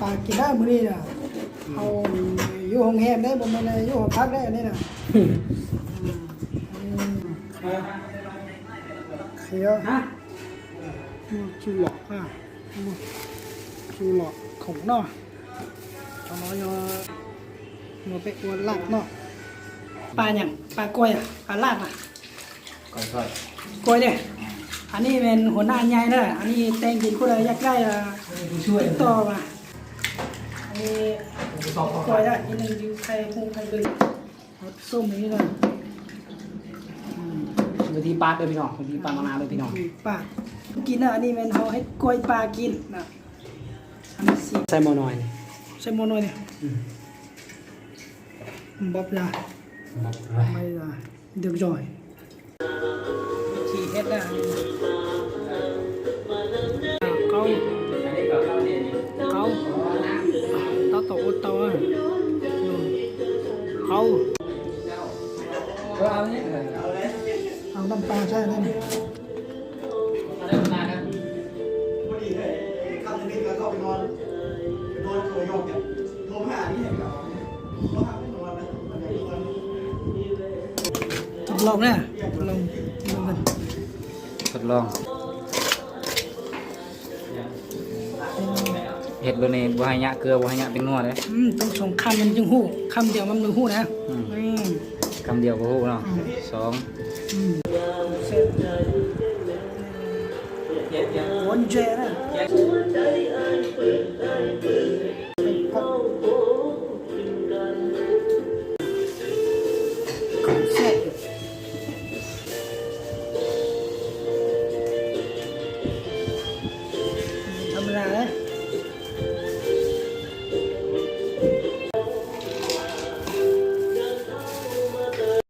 ปลากินได้มื้อนี้น่ะเอาอยู่โรงแรมได้บ่แม่นอยู่หอพักได้อันนี้น่ะเขียวฮะจูหลอกจูหลอกของเนาะเอาน้อยมาไปอวนลาดเนาะปลาหยังปลากล้วยอ่ะปลาลาดอ่ะกล้วยเนี่ยอันนี้เป็นหัวหน้าใหญ่เด้ออันนี้แต่งกินผู้ใดอยากได้ช่วยต่อมาอันนี้กล้วยได้อันนึงอยู่ไข่พุงไข่เลยส้มอย่างนี้เลยวิธีปลาเลยพี่น้องวิธีปลานาเลยพี่น้องปลากินนะอันนี้เป็นเขาให้กล้วยปลากินนะอันนี้สิใส่โมนอยใส่โมโนเนี่ยบ๊อบยาไม่ได้เดือดจ่อยขี่เฮ็ดได้เขาโตโตเขาเอาน้ำปลาใช่ไหมนี่ทดลองนะทดลองกันทดลองเห็ดตัวนี้บัวหายะเกลือบัวหายะเป็นนัวเลยต้องส่งคำมันจึงหู้คำเดียวมันมือหู้นะคำเดียวก็หู้เนาะสองวนเจนะของเสร็จธรรมดาเลย